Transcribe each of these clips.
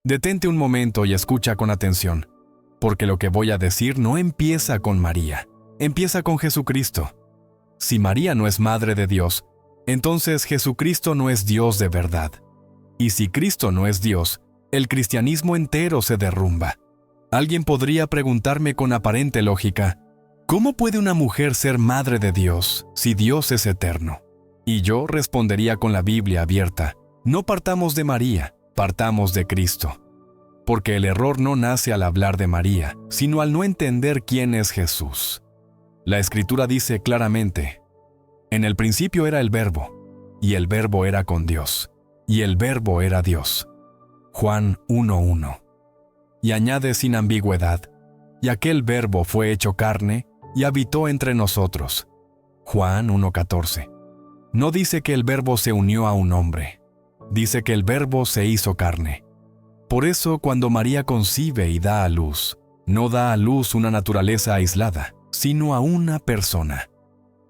Detente un momento y escucha con atención, porque lo que voy a decir no empieza con María, empieza con Jesucristo. Si María no es Madre de Dios, entonces Jesucristo no es Dios de verdad. Y si Cristo no es Dios, el cristianismo entero se derrumba. Alguien podría preguntarme con aparente lógica, ¿cómo puede una mujer ser Madre de Dios si Dios es eterno? Y yo respondería con la Biblia abierta, no partamos de María, partamos de Cristo. Porque el error no nace al hablar de María, sino al no entender quién es Jesús. La Escritura dice claramente, en el principio era el Verbo, y el Verbo era con Dios, y el Verbo era Dios. Juan 1:1. Y añade sin ambigüedad, y aquel Verbo fue hecho carne y habitó entre nosotros. Juan 1:14. No dice que el Verbo se unió a un hombre, dice que el Verbo se hizo carne. Por eso, cuando María concibe y da a luz, no da a luz una naturaleza aislada, sino a una persona.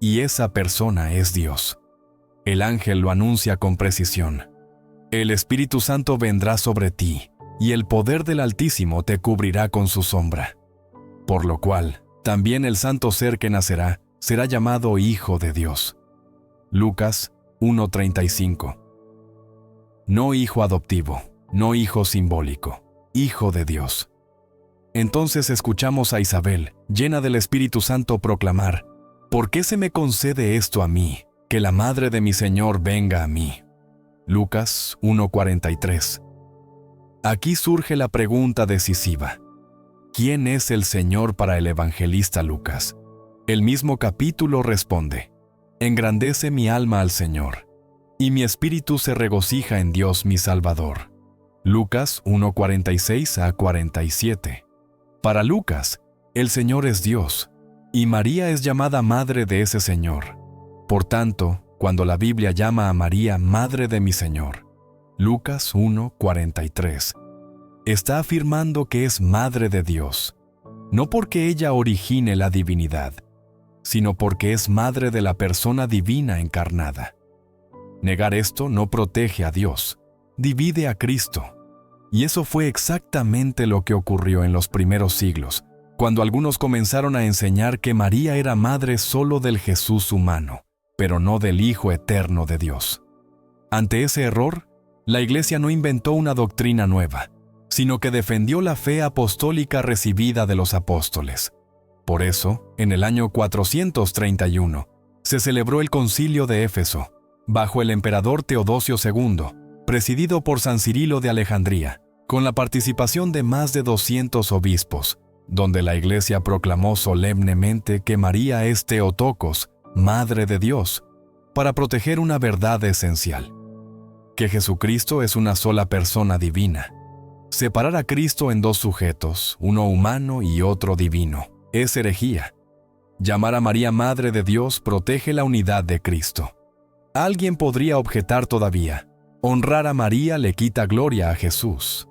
Y esa persona es Dios. El ángel lo anuncia con precisión. El Espíritu Santo vendrá sobre ti, y el poder del Altísimo te cubrirá con su sombra. Por lo cual, también el santo ser que nacerá será llamado Hijo de Dios. Lucas 1:35. No hijo adoptivo, no hijo simbólico, Hijo de Dios. Entonces escuchamos a Isabel, llena del Espíritu Santo, proclamar, ¿por qué se me concede esto a mí, que la madre de mi Señor venga a mí? Lucas 1:43. Aquí surge la pregunta decisiva. ¿Quién es el Señor para el evangelista Lucas? El mismo capítulo responde, engrandece mi alma al Señor, y mi espíritu se regocija en Dios mi Salvador. Lucas 1:46-47. Para Lucas, el Señor es Dios, y María es llamada madre de ese Señor. Por tanto, cuando la Biblia llama a María Madre de mi Señor, Lucas 1:43, está afirmando que es Madre de Dios, no porque ella origine la divinidad, sino porque es Madre de la persona divina encarnada. Negar esto no protege a Dios, divide a Cristo. Y eso fue exactamente lo que ocurrió en los primeros siglos, cuando algunos comenzaron a enseñar que María era madre solo del Jesús humano, pero no del Hijo eterno de Dios. Ante ese error, la Iglesia no inventó una doctrina nueva, sino que defendió la fe apostólica recibida de los apóstoles. Por eso, en el año 431, se celebró el Concilio de Éfeso, bajo el emperador Teodosio II, presidido por San Cirilo de Alejandría, con la participación de más de 200 obispos, donde la Iglesia proclamó solemnemente que María es Theotokos, Madre de Dios, para proteger una verdad esencial, que Jesucristo es una sola persona divina. Separar a Cristo en dos sujetos, uno humano y otro divino, es herejía. Llamar a María Madre de Dios protege la unidad de Cristo. Alguien podría objetar todavía, honrar a María le quita gloria a Jesús.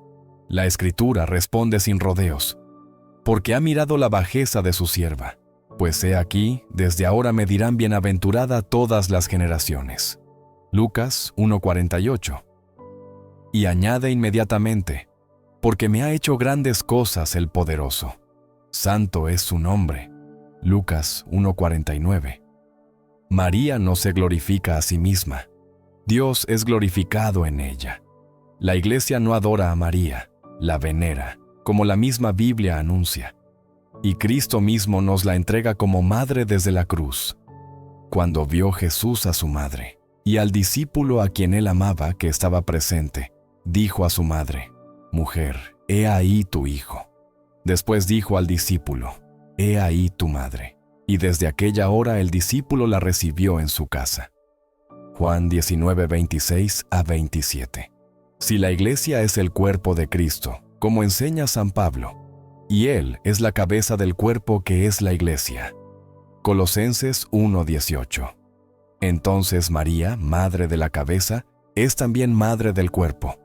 La Escritura responde sin rodeos, porque ha mirado la bajeza de su sierva, pues he aquí, desde ahora me dirán bienaventurada todas las generaciones. Lucas 1:48. Y añade inmediatamente, porque me ha hecho grandes cosas el poderoso. Santo es su nombre. Lucas 1:49. María no se glorifica a sí misma. Dios es glorificado en ella. La Iglesia no adora a María, la venera, como la misma Biblia anuncia. Y Cristo mismo nos la entrega como madre desde la cruz. Cuando vio Jesús a su madre, y al discípulo a quien él amaba que estaba presente, dijo a su madre, «Mujer, he ahí tu hijo». Después dijo al discípulo, «He ahí tu madre». Y desde aquella hora el discípulo la recibió en su casa. Juan 19:26-27. Si la Iglesia es el cuerpo de Cristo, como enseña San Pablo, y Él es la cabeza del cuerpo que es la Iglesia. Colosenses 1:18. Entonces María, madre de la cabeza, es también madre del cuerpo.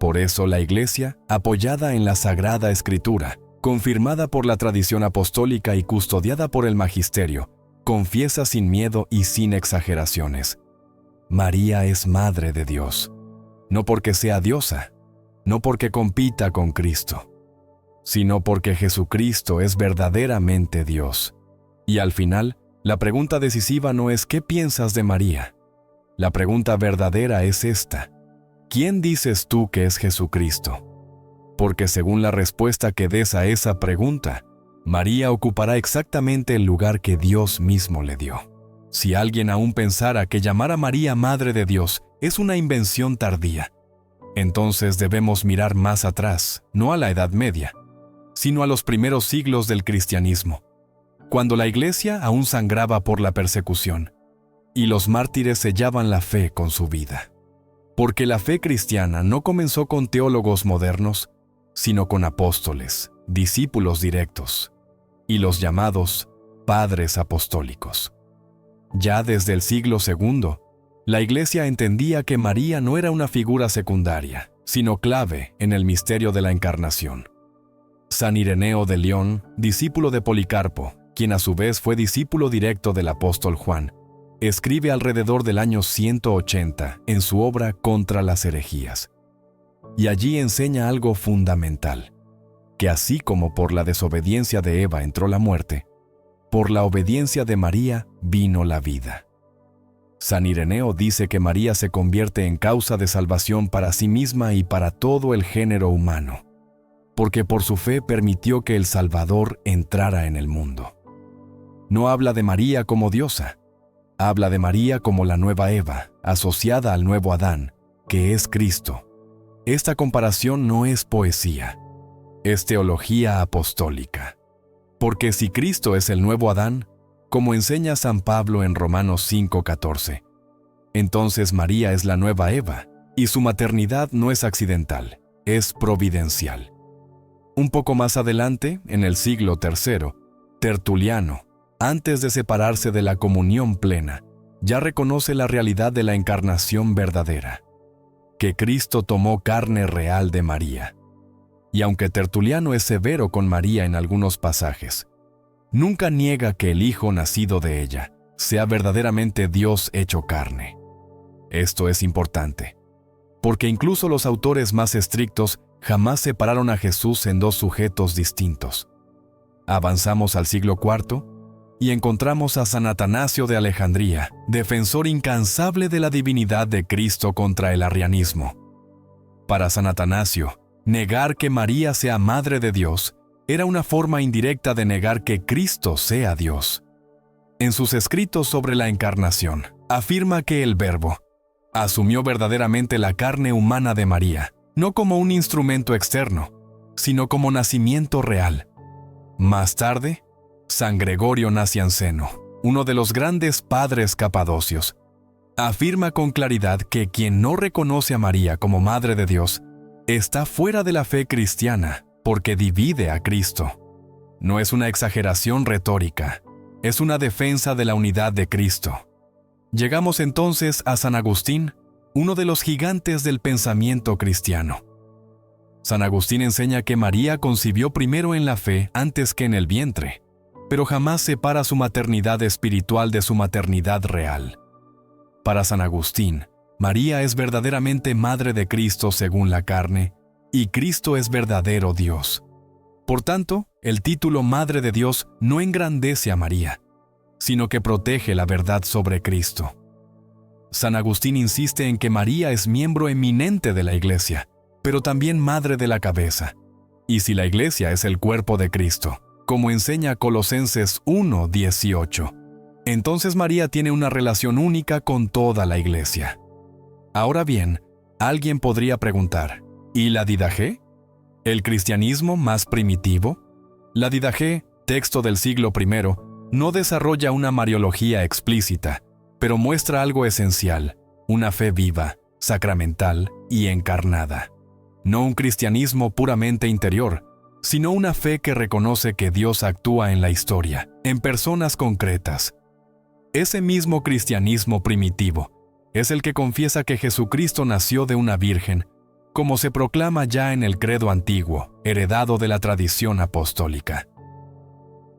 Por eso la Iglesia, apoyada en la Sagrada Escritura, confirmada por la tradición apostólica y custodiada por el magisterio, confiesa sin miedo y sin exageraciones: María es Madre de Dios, no porque sea diosa, no porque compita con Cristo, sino porque Jesucristo es verdaderamente Dios. Y al final, la pregunta decisiva no es ¿qué piensas de María? La pregunta verdadera es esta: ¿quién dices tú que es Jesucristo? Porque según la respuesta que des a esa pregunta, María ocupará exactamente el lugar que Dios mismo le dio. Si alguien aún pensara que llamar a María Madre de Dios es una invención tardía, entonces debemos mirar más atrás, no a la Edad Media, sino a los primeros siglos del cristianismo, cuando la Iglesia aún sangraba por la persecución, y los mártires sellaban la fe con su vida. Porque la fe cristiana no comenzó con teólogos modernos, sino con apóstoles, discípulos directos, y los llamados padres apostólicos. Ya desde el siglo II, la Iglesia entendía que María no era una figura secundaria, sino clave en el misterio de la encarnación. San Ireneo de León, discípulo de Policarpo, quien a su vez fue discípulo directo del apóstol Juan, escribe alrededor del año 180 en su obra Contra las herejías. Y allí enseña algo fundamental, que así como por la desobediencia de Eva entró la muerte, por la obediencia de María vino la vida. San Ireneo dice que María se convierte en causa de salvación para sí misma y para todo el género humano, porque por su fe permitió que el Salvador entrara en el mundo. No habla de María como diosa, habla de María como la nueva Eva, asociada al nuevo Adán, que es Cristo. Esta comparación no es poesía, es teología apostólica. Porque si Cristo es el nuevo Adán, como enseña San Pablo en Romanos 5:14, entonces María es la nueva Eva, y su maternidad no es accidental, es providencial. Un poco más adelante, en el siglo III, Tertuliano, antes de separarse de la comunión plena, ya reconoce la realidad de la encarnación verdadera, que Cristo tomó carne real de María. Y aunque Tertuliano es severo con María en algunos pasajes, nunca niega que el Hijo nacido de ella sea verdaderamente Dios hecho carne. Esto es importante, porque incluso los autores más estrictos jamás separaron a Jesús en dos sujetos distintos. Avanzamos al siglo IV y encontramos a San Atanasio de Alejandría, defensor incansable de la divinidad de Cristo contra el arrianismo. Para San Atanasio, negar que María sea Madre de Dios era una forma indirecta de negar que Cristo sea Dios. En sus escritos sobre la encarnación, afirma que el Verbo asumió verdaderamente la carne humana de María, no como un instrumento externo, sino como nacimiento real. Más tarde, San Gregorio Nacianceno, uno de los grandes padres capadocios, afirma con claridad que quien no reconoce a María como Madre de Dios está fuera de la fe cristiana porque divide a Cristo. No es una exageración retórica, es una defensa de la unidad de Cristo. Llegamos entonces a San Agustín, uno de los gigantes del pensamiento cristiano. San Agustín enseña que María concibió primero en la fe antes que en el vientre, pero jamás separa su maternidad espiritual de su maternidad real. Para San Agustín, María es verdaderamente Madre de Cristo según la carne, y Cristo es verdadero Dios. Por tanto, el título Madre de Dios no engrandece a María, sino que protege la verdad sobre Cristo. San Agustín insiste en que María es miembro eminente de la Iglesia, pero también madre de la cabeza. Y si la Iglesia es el cuerpo de Cristo, como enseña Colosenses 1:18, entonces María tiene una relación única con toda la Iglesia. Ahora bien, alguien podría preguntar, ¿y la Didaché? ¿El cristianismo más primitivo? La Didaché, texto del siglo I, no desarrolla una mariología explícita, pero muestra algo esencial, una fe viva, sacramental y encarnada. No un cristianismo puramente interior, sino una fe que reconoce que Dios actúa en la historia, en personas concretas. Ese mismo cristianismo primitivo es el que confiesa que Jesucristo nació de una virgen, como se proclama ya en el credo antiguo, heredado de la tradición apostólica.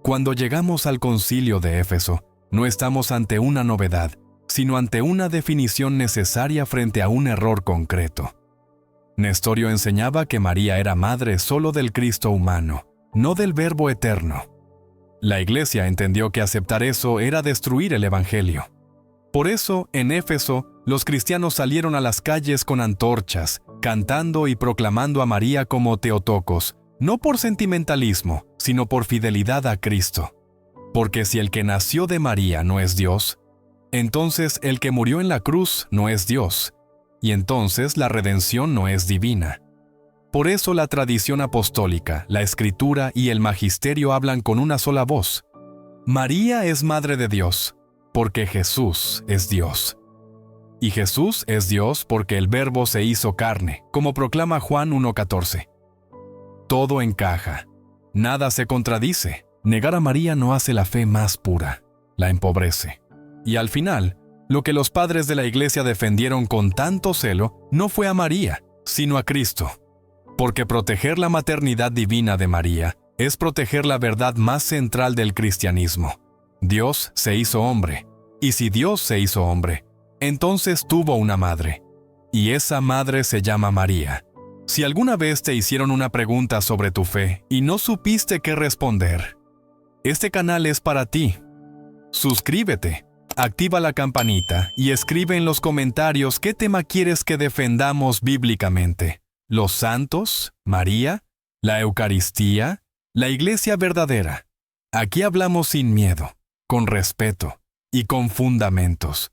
Cuando llegamos al Concilio de Éfeso, no estamos ante una novedad, sino ante una definición necesaria frente a un error concreto. Nestorio enseñaba que María era madre solo del Cristo humano, no del Verbo eterno. La Iglesia entendió que aceptar eso era destruir el Evangelio. Por eso, en Éfeso, los cristianos salieron a las calles con antorchas, cantando y proclamando a María como Teotocos, no por sentimentalismo, sino por fidelidad a Cristo. Porque si el que nació de María no es Dios, entonces el que murió en la cruz no es Dios, y entonces la redención no es divina. Por eso la tradición apostólica, la Escritura y el Magisterio hablan con una sola voz. María es Madre de Dios, porque Jesús es Dios. Y Jesús es Dios porque el Verbo se hizo carne, como proclama Juan 1:14. Todo encaja. Nada se contradice. Negar a María no hace la fe más pura, la empobrece. Y al final, lo que los padres de la Iglesia defendieron con tanto celo no fue a María, sino a Cristo. Porque proteger la maternidad divina de María es proteger la verdad más central del cristianismo. Dios se hizo hombre, y si Dios se hizo hombre, entonces tuvo una madre, y esa madre se llama María. Si alguna vez te hicieron una pregunta sobre tu fe y no supiste qué responder, este canal es para ti. Suscríbete, activa la campanita y escribe en los comentarios qué tema quieres que defendamos bíblicamente. ¿Los santos? ¿María? ¿La Eucaristía? ¿La Iglesia verdadera? Aquí hablamos sin miedo, con respeto y con fundamentos.